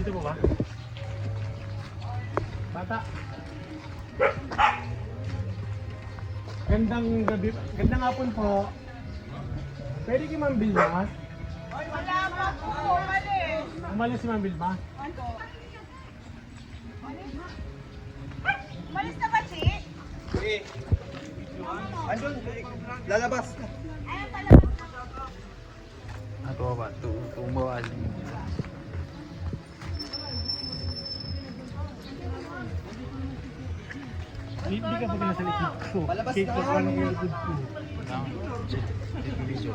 Dito po ba? Bata. Gandang gabi, gandang hapon po. Pwede kay Ma'am Vilma? Wala pa po, umalis. Umalis si Ma'am Vilma? Ano? Umalis na ba, Chi? Eh. Andun, lalabas. Ayun, palabas na. Ako ba? Tumawal. Hindi ka ba nasa likod ko? Palabas Cake ka. ko paano yung likod ko? Video.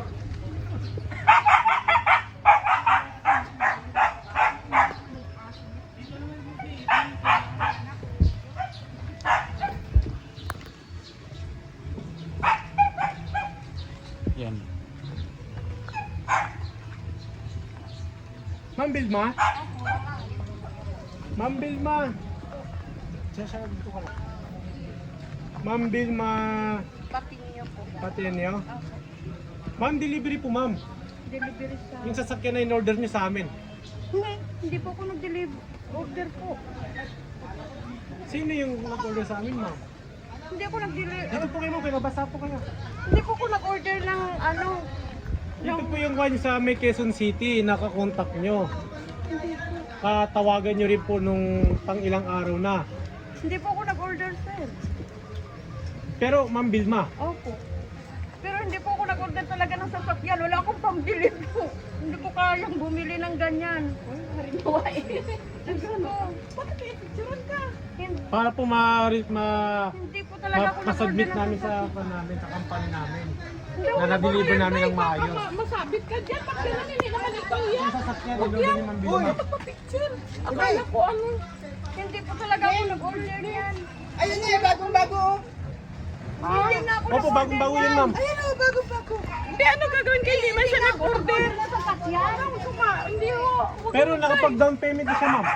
Yan. Ma'am Vilma? Ma'am Vilma? Sasarap dito ka lang. Ma'am Vilma, Pati niyo po. pati yan niyo? Ma'am, delivery po ma'am. Delivery sa... Yung sasakyan na in-order niyo sa amin. Hindi po ako nag-deliver. Order po. Sino yung nag-order sa amin ma'am? Hindi ako nag-deliver. Dito po kayo ma'am, pinabasa po kayo. Hindi po ako nag-order ng ano. Dito po yung one sa may Quezon City, nakakontak nyo. Tawagan nyo rin po nung pang ilang araw na. Hindi po ako nag-order, sir. Pero Ma'am Vilma, Opo. Pero hindi po ako nag-order talaga ng sasakyan. Wala akong pambili po. Hindi ko kayang bumili ng ganyan. Uy, harinawa eh. Ano? Bakit i-picturean ka? para po Hindi po talaga ako nag-order ma-submit ng namin sasakyan. sa namin, sa company namin. Hindi ako Na na-deliver nag-order, namin ng Tay. Baka maayos. Masabit ka dyan. Pag gano'n, hindi naman ikaw yan. Yung sasakyan, in-order ni Ma'am Vilma. Magpa-picture. Akala ko ano. Hindi po talaga ako nag-order yan. Ayun na, bagong-bago. Hindi na ako Opo, nag-order bagong-bago yan ma'am. Ayun na, bagong-bago. Hindi, ano gagawin kayo? Hindi man siya nag-order. Hindi ho. Pero nakapag-down payment na siya ma'am.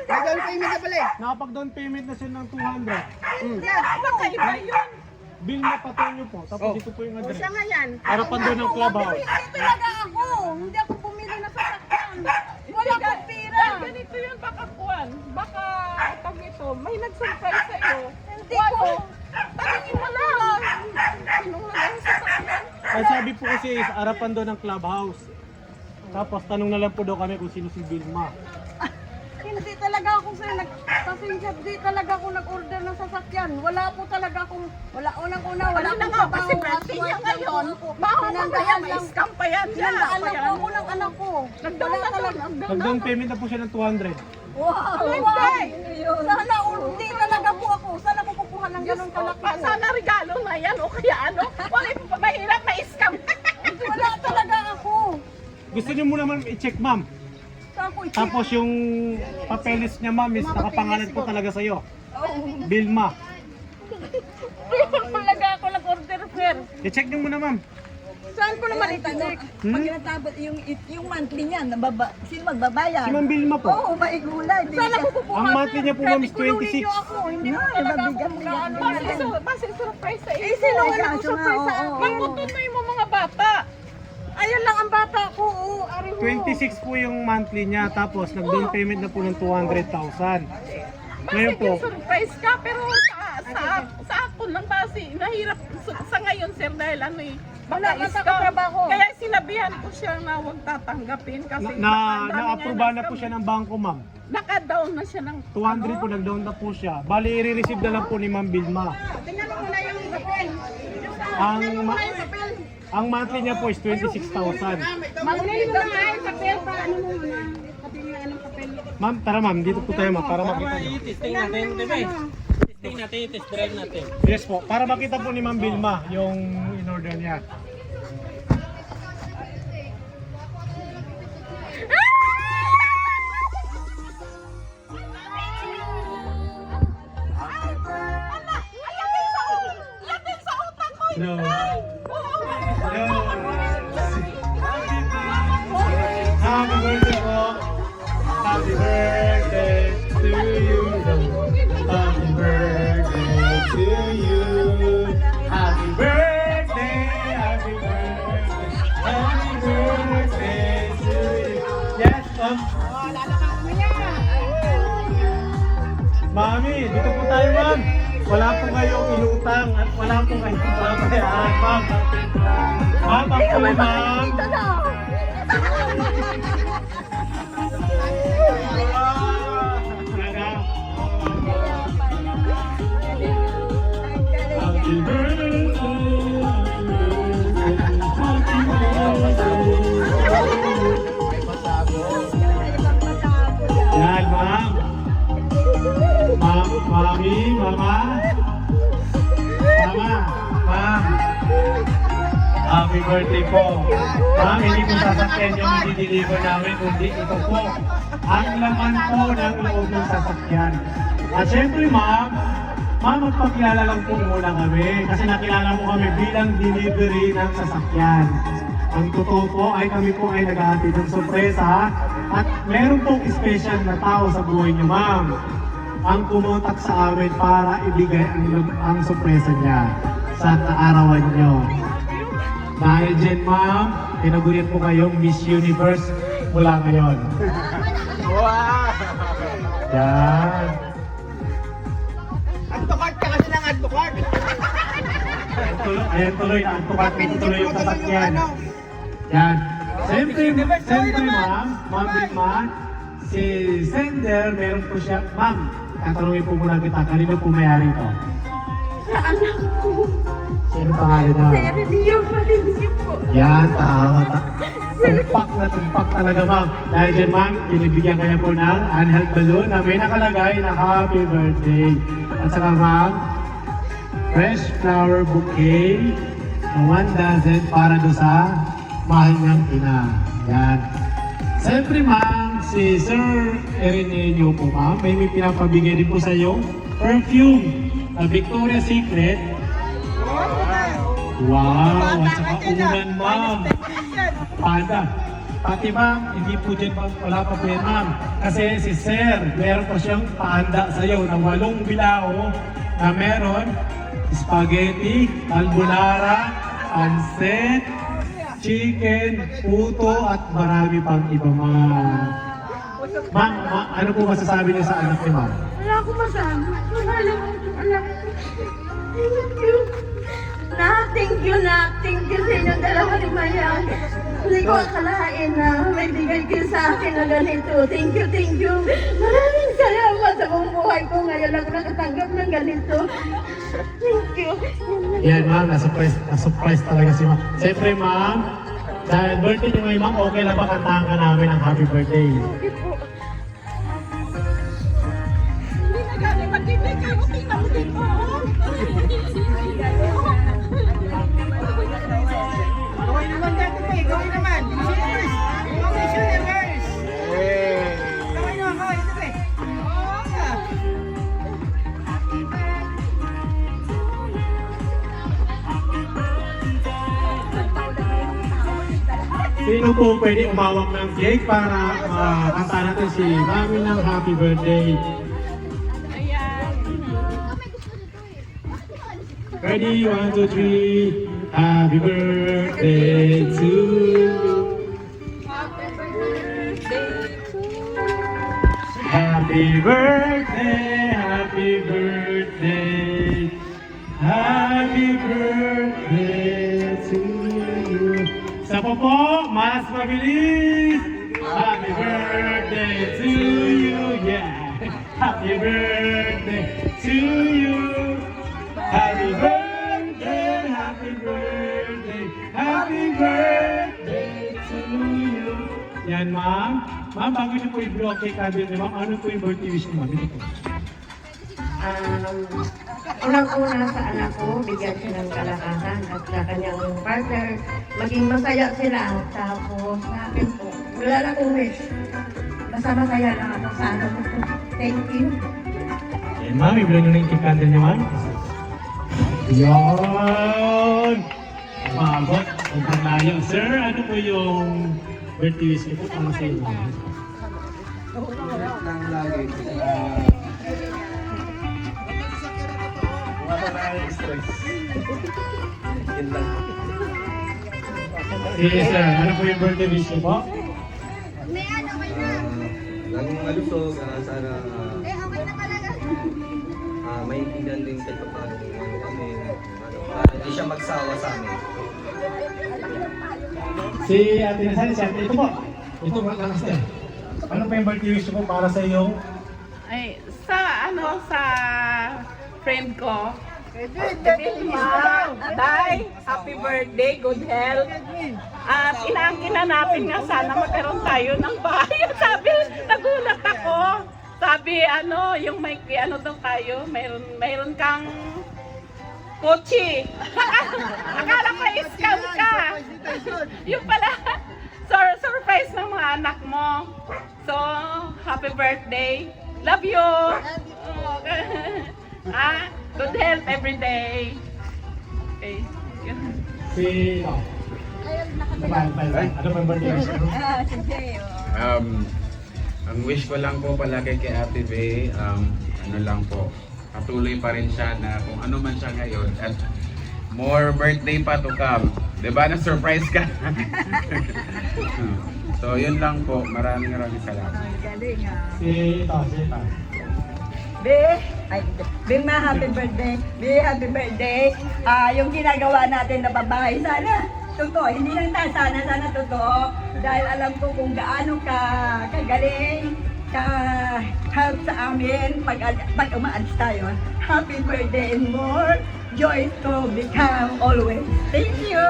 Mag-down payment na pala eh. Nakapag-down payment na siya ng 200. Hindi, nakaiba yun. Bill na patay nyo po, tapos Oh. dito po yung address. Siya nga yan. Harapan doon ng clubhouse. Hindi talaga ako. Hindi ako bumili na sasakyan. Wala akong pera. Ganito yun, pakakuan. Baka, pag ito, may nag-surprise sa'yo. Hindi ko. Tingin mo lang. Sinong lang sasakyan? Ang sabi po kasi is harapan doon ng clubhouse. Tapos tanong na lang po daw kami kung sino si Vilma. Hindi talaga ako sir, pasensya, di talaga ako nag-order ng sasakyan. Wala po talaga akong, wala unang-una, wala akong trabaho. Kasi birthday niya ngayon, pinandayan lang. Scam pa yan. Pinandaan lang po ako ng anak ko. Wala talaga. Nag-down payment na po siya ng 200. Wow! Sana hindi talaga po ako. Sana po kukuha ng ganun kalaki. Sana regalo na yan o kaya ano. Wala pa mahirap na scam. Wala talaga ako. Gusto niyo muna ma'am i-check ma'am. Saan ko i-check? Tapos yung papeles niya ma'am is nakapangalan po talaga sa'yo. Vilma. Talaga ako nag-order sir. I-check niyo muna ma'am. Saan ko naman i-check? Pag natabot yung monthly niyan, sino magbabayad? Si Ma'am Vilma po. Oo, maigulay. Sana ko kukuha Ang monthly niya po ma'am is 26. niyo ako. Hindi po talaga ako mag-ano. Base surprise sa Eh, iyo. sino nga Kaso nag-surprise nga, sa oo. akin? Pagkutunoy mo mga bata. Ayan lang ang bata ko. Oo, ari mo. 26 po yung monthly niya. Tapos nag-down payment na po ng 200,000. Ngayon po, Surprise ka pero sa ako lang base. Nahirap sa ngayon sir dahil ano eh. Wala baka ka sa scam. trabaho. Kaya sinabihan ko siya na huwag tatanggapin kasi na-approve na po siya ng bangko ma'am. Naka-down na siya ng 200 po, nag-down na po siya. Bali, i-receive na lang po ni Ma'am Vilma. Tingnan mo muna yung papel. Ang monthly niya po is 26,000. Magunin mo na yung papel para ano mo muna. Pati yung anong papel. Ma'am, tara ma'am, dito po tayo ma'am, para makita niyo. I-testing natin, di ba? Testing natin, test drive natin. Yes po, para makita po ni Ma'am Vilma yung in-order niya. No. Happy birthday po. Happy birthday to you. Happy birthday to you. Happy birthday, happy birthday, happy birthday to you. Yes, Mami, dito po tayo, ma'am. Wala po kayong inutang at wala po kayong babayaran, ma'am. Ma'am, ako, ma'am. Dito na. Happy birthday. Yan, ma'am. Mami, mama. Mama, ma'am. Happy birthday po. Ma'am, hindi po sasakyan yung i-deliver namin, kundi ito po. Ang laman po ng loob ng sasakyan. At syempre, ma'am, magpakilala lang po muna kami kasi nakilala mo kami bilang delivery ng sasakyan. Ang totoo po ay kami po ay nag-ahatid ng sorpresa at meron pong special na tao sa buhay niyo, ma'am. Ang kumontak sa amin para ibigay ang sorpresa niya sa kaarawan niyo. Dahil dyan, ma'am, tinagurian po kayong Miss Universe mula ngayon. Wow! Yan. Advocate ka kasi ng advocate. Ayan tuloy, ang tuloy yung sasakyan. Yan. Siyempre, ma'am, Bitman, si Sender, meron po siya, ma'am, tatanungin po muna kita, kanino po may-ari ito? Anak ko. Sino pangalan na? Sir Leo Malinsin po. Yan, tama. Tumpak talaga, ma'am. Dahil dyan, ma'am, binibigyan kaya po ng handheld balloon na may nakalagay na happy birthday. At saka, ma'am, fresh flower bouquet na 1 dozen para doon sa mahal niyang ina. Yan. Siyempre, ma'am, si Sir Erinenio po, ma'am, may pinapabigay din po sa iyo perfume na Victoria's Secret. Wow! At saka unan, ma'am. Panda. Pati ma'am, hindi po dyan wala pa po yan, ma'am. Kasi si Sir, meron po siyang panda sa'yo na 8 bilao na meron spaghetti, carbonara, pancit, chicken, puto, at marami pang iba, ma'am. Ma'am, ano po masasabi niyo sa anak niyo, ma'am? Wala akong masabi. Wala lang akong anak ko. Thank you. Thank you sa inyong dalawa ni Mayan. Hindi ko akalain na may bigay kayo sa akin na ganito. Thank you. Maraming salamat sa buong buhay ko. Ngayon ako nakatanggap ng ganito. Thank you. Yan, ma'am, na-surprise talaga si ma'am. Siyempre, ma'am, dahil birthday niyo ngayon, ma'am, okay lang ba kantahan ka namin ang happy birthday? Okay po. Hindi na galing mag-ibig kayo. Tingnan mo dito. Gawin naman dati pa eh, gawin naman. Universe! Miss Universe! Gawin naman, gawin ito eh. Oo nga. Sino po pwede umawak ng cake para kanta natin si Mami ng happy birthday? Ready? 1, 2, 3. Happy birthday to you. Happy birthday, happy birthday. Happy birthday to you. Sa po, mas mabilis. Happy birthday to you, yeah. Happy birthday to you. Happy birthday, happy birthday, happy birthday to you. Yan, ma'am. Ma'am, bago niyo po i-blow cake candle niyo, ma'am, ano po yung birthday wish niyo, ma'am? Ito po. Unang-una sa anak ko, bigyan siya ng kalakasan at sa kanyang partner, maging masaya sila. Tapos sa akin po, wala na akong wish. Basta masaya lang ako sa anak ko. Thank you. Yan, ma'am, i-blow niyo na yung cake candle niyo, ma'am. Yan! Mabot, ang panglayo. Sir, ano po yung birthday wish niyo po para sa inyo? Lang lagi. Wala na stress. Yun lang. Sige, sir, ano po yung birthday wish niyo po? Laging malusog, sana maintindihan din kahit paano kung ano kami, hindi siya magsawa sa amin. Si Ate Nasal, si Ate, ito po. Ito po, namaste. Ano pa yung birthday wish mo para sa iyong Ay, sa friend ko. Day, happy birthday, good health. At inaangkin na natin nga sana magkaroon tayo ng bahay. Sabi, nagulat ako. Sabi, yung may, daw tayo, mayroon kang kotse. Akala ko scam ka. Yung pala, surprise ng mga anak mo. So, happy birthday. Love you. Good health every day. Okay. si... Ano pa yung birthday wish mo? Sige, oh. Ang wish ko lang po palagi kay Ate Bey, ano lang po, patuloy pa rin siya na kung ano man siya ngayon at more birthday pa to come. Diba na-surprise ka? So yun lang po, maraming salamat. Galing ah. Si ito. Bing ma, happy birthday. Happy birthday. Yung ginagawa natin na babae, sana totoo. Hindi lang sana totoo. Dahil alam ko kung gaano ka kagaling, ka-help sa amin pag umaalis tayo. Happy birthday and more joy to become always. Thank you.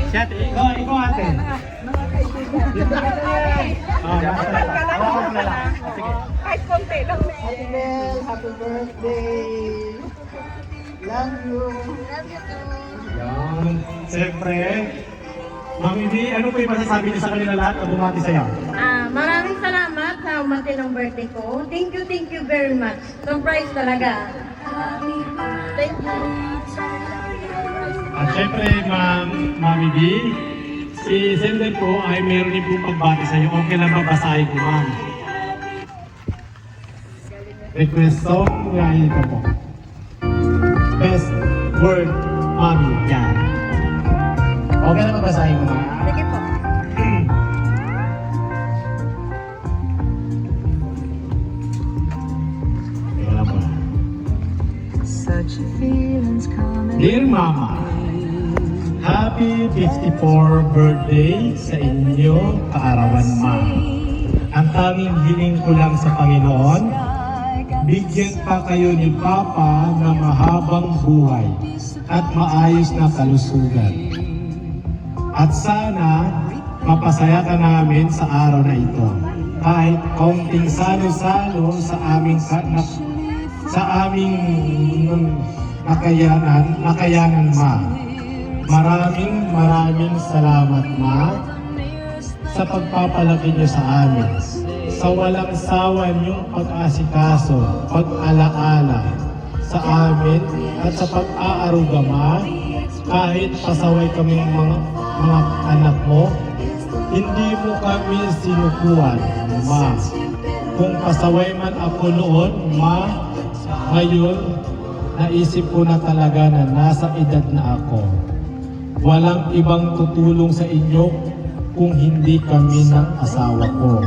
Si Ate, ikaw Ate. Mga kaibigan. Sige. Kahit konti lang. Happy birthday. Love you. Yan. Siyempre, Mami B, ano po yung masasabi niyo sa kanila lahat na bumati sa'yo? Maraming salamat sa umati ng birthday ko. Thank you very much. Surprise talaga. Thank you. At syempre, Mami B, si Sender po ay meron din po pagbati sa'yo. Okay lang babasahin ko, ma'am. Request song, ngayon ko po. Best word, Mami. Yan. Okay lang babasahin ko, ma'am. Sige po. Teka lang po. Dear Mama, Happy 54 birthday sa inyo, kaarawan ma. Ang tanging hiling ko lang sa Panginoon, bigyan pa kayo ni Papa ng mahabang buhay at maayos na kalusugan. At sana mapasaya ka namin sa araw na ito. Kahit kaunting salo-salo sa aming nakayanan ma. Maraming salamat ma sa pagpapalaki niyo sa amin. Sa walang sawa niyong pag-asikaso, pag-alaala sa amin at sa pag-aaruga ma, kahit pasaway kaming mga anak mo, hindi mo kami sinukuan ma. Kung pasaway man ako noon ma, ngayon naisip ko na talaga na nasa edad na ako. Walang ibang tutulong sa inyo kung hindi kami ng asawa ko.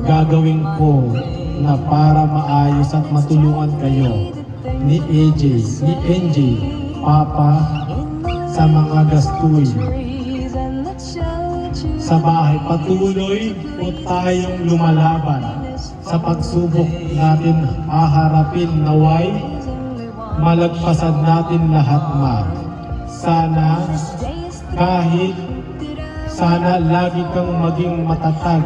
Gagawin ko na para maayos at matulungan kayo ni AJ, ni NJ, Papa sa mga gastuin. Sa bahay, patuloy po tayong lumalaban sa pagsubok natin haharapin naway malagpasan natin lahat ma. Sana lagi kang maging matatag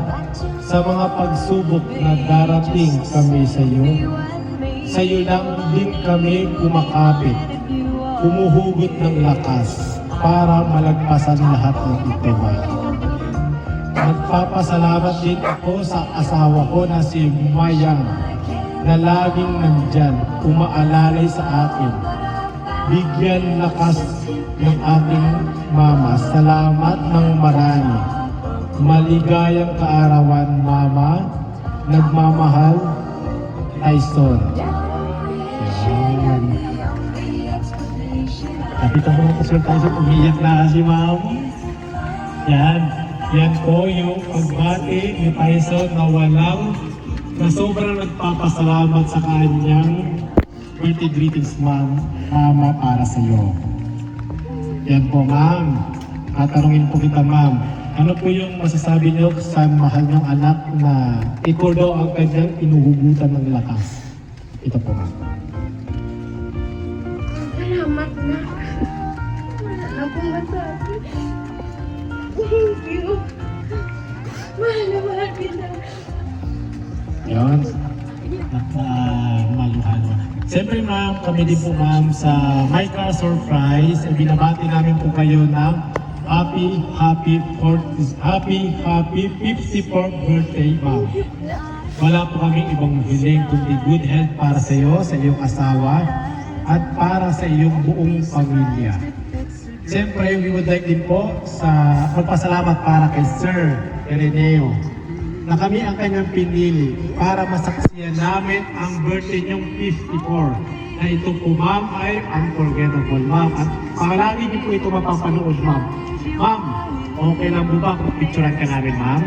sa mga pagsubok na darating kami sa iyo. Sa iyo lang din kami kumakapit, humuhugot ng lakas para malagpasan lahat ng ito ma. Nagpapasalamat din ako sa asawa ko na si Mayang na laging nandyan, umaalalay sa akin. Bigyan lakas ng ating mama. Salamat ng marami. Maligayang kaarawan, mama. Nagmamahal, Tyson. Yan. Kapita mo na Sir Tyson, umiyak na si mama. Yan. Yan po yung pagbati ni Tyson na walang na sobrang nagpapasalamat sa kanyang birthday greetings, ma'am, mama, para sa iyo. Yan po, ma'am. Tatanungin po kita, ma'am. Ano po yung masasabi niyo sa mahal ng anak na ikaw daw ang kanyang inuhugutan ng lakas? Ito po, ma'am. Salamat na. Wala na akong masabi. Thank you. Mahal na mahal kita. Yun. Maluhalo. Siyempre ma'am, kami din po ma'am sa My Car Surprise, binabati namin po kayo ng happy 54th birthday, ma'am. Wala po kaming ibang hiling kundi good health para sa iyo, sa iyong asawa, at para sa iyong buong pamilya. Siyempre, we would like din po sa magpasalamat para kay Sir Ireneo na kami ang kanyang pinili para masaksiyan namin ang birthday niyong 54. Na ito po, ma'am, ay unforgettable, ma'am. At palagi niyo po ito mapapanood, ma'am. Ma'am, okay lang po ba kung picturean ka namin, ma'am?